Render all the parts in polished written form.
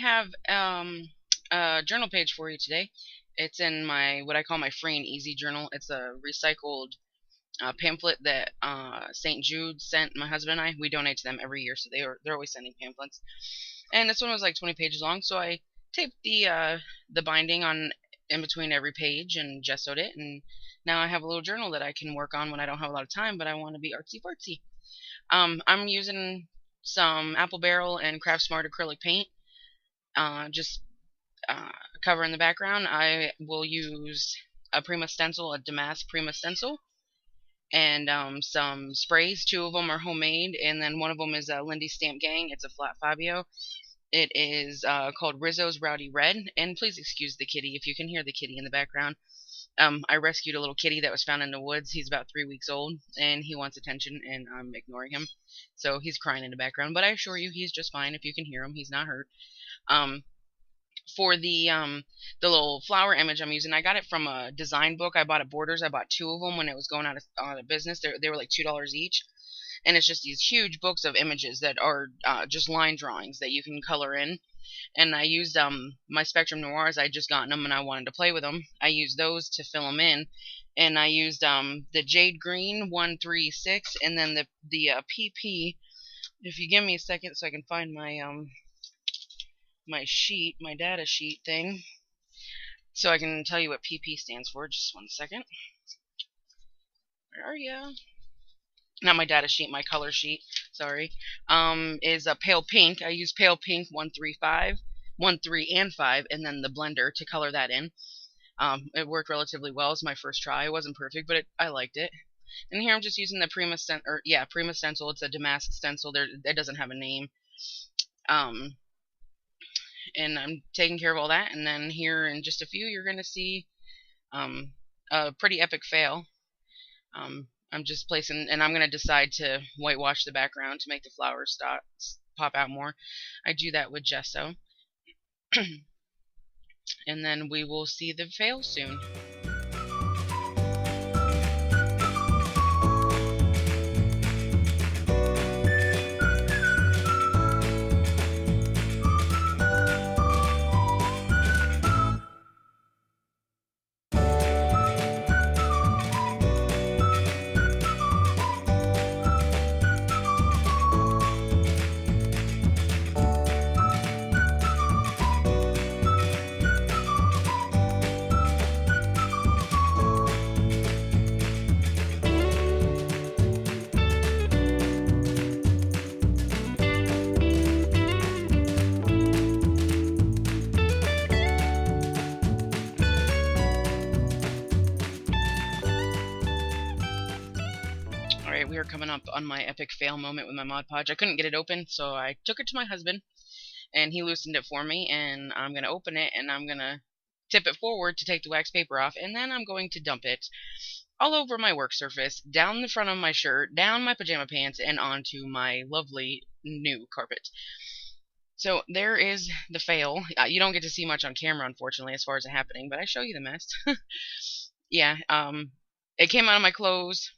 have a journal page for you today. It's in my what I call my free and easy journal. It's a recycled pamphlet that St. Jude sent my husband and I. We donate to them every year, so they're always sending pamphlets. And this one was like 20 pages long, so I taped the binding on in between every page and gessoed it, and now I have a little journal that I can work on when I don't have a lot of time, but I want to be artsy fartsy. I'm using some Apple Barrel and Craft Smart acrylic paint. Just covering the background, I will use a Prima stencil, a Damask Prima stencil, and some sprays. Two of them are homemade, and then one of them is a Lindy Stamp Gang. It's a flat Fabio. It is called Rizzo's Rowdy Red. And please excuse the kitty if you can hear the kitty in the background. I rescued a little kitty that was found in the woods. He's about 3 weeks old, and he wants attention, and I'm ignoring him. So he's crying in the background, but I assure you he's just fine. If you can hear him, he's not hurt. For the little flower image I'm using, I got it from a design book. I bought at Borders. I bought 2 of them when it was going out of business. They were like $2 each, and it's just these huge books of images that are just line drawings that you can color in. And I used my Spectrum Noirs. I had just gotten them and I wanted to play with them. I used those to fill them in, and I used the Jade Green 136, and then the PP. If you give me a second so I can find my sheet, my data sheet thing, so I can tell you what PP stands for. Just 1 second. Where are you? Not my data sheet, my color sheet. Sorry. Is a pale pink. I use pale pink 135, 13 and 5, and then the blender to color that in. It worked relatively well. It was my first try. It wasn't perfect, but I liked it. And here I'm just using the Prima stencil. It's a Damask stencil. It doesn't have a name. And I'm taking care of all that. And then here in just a few, you're going to see a pretty epic fail. I'm just placing, and I'm going to decide to whitewash the background to make the flowers pop out more. I do that with gesso. And then we will see the fail soon. Alright, we are coming up on my epic fail moment with my Mod Podge. I couldn't get it open, so I took it to my husband, and he loosened it for me, and I'm going to open it, and I'm going to tip it forward to take the wax paper off, and then I'm going to dump it all over my work surface, down the front of my shirt, down my pajama pants, and onto my lovely new carpet. So there is the fail. You don't get to see much on camera, unfortunately, as far as it happening, but I show you the mess. Yeah, it came out of my clothes.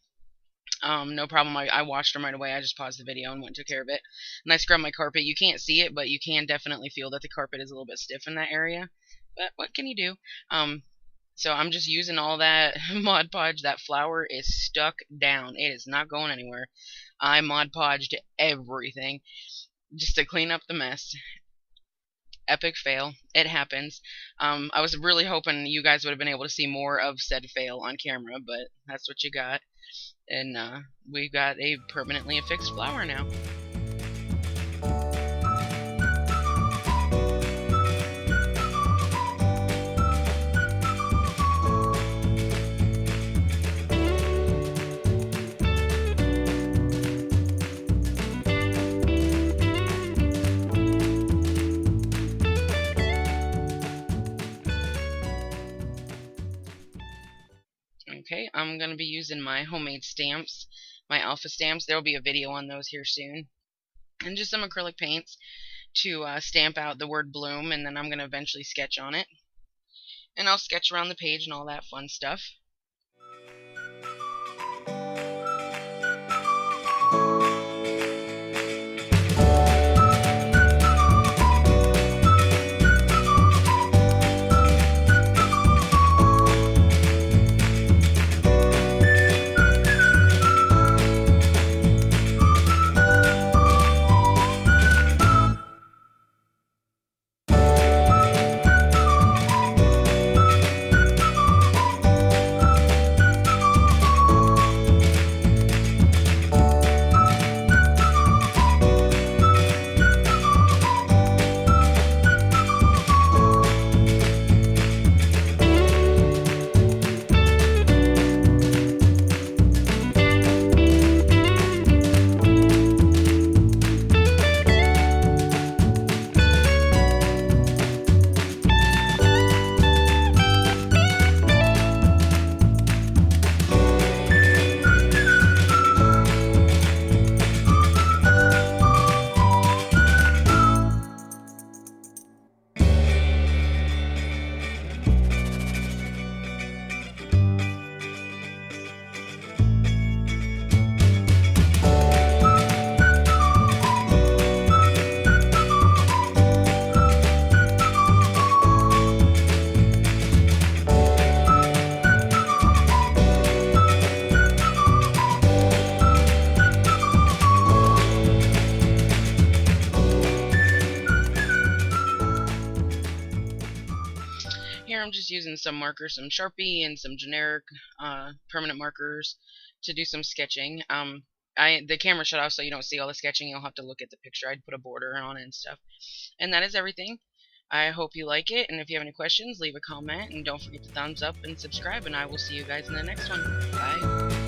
No problem. I washed them right away. I just paused the video and went and took care of it. And I scrubbed my carpet. You can't see it, but you can definitely feel that the carpet is a little bit stiff in that area. But what can you do? So I'm just using all that Mod Podge. That flower is stuck down. It is not going anywhere. I Mod Podged everything just to clean up the mess. Epic fail. It happens. I was really hoping you guys would have been able to see more of said fail on camera, but that's what you got. And we've got a permanently affixed flower now. Okay, I'm going to be using my homemade stamps, my alpha stamps. There will be a video on those here soon. And just some acrylic paints to stamp out the word bloom, and then I'm going to eventually sketch on it. And I'll sketch around the page and all that fun stuff. Here I'm just using some markers, some Sharpie and some generic permanent markers to do some sketching. The camera shut off so you don't see all the sketching. You'll have to look at the picture. I'd put a border on it and stuff. And that is everything. I hope you like it, and if you have any questions, leave a comment, and don't forget to thumbs up and subscribe, and I will see you guys in the next one. Bye.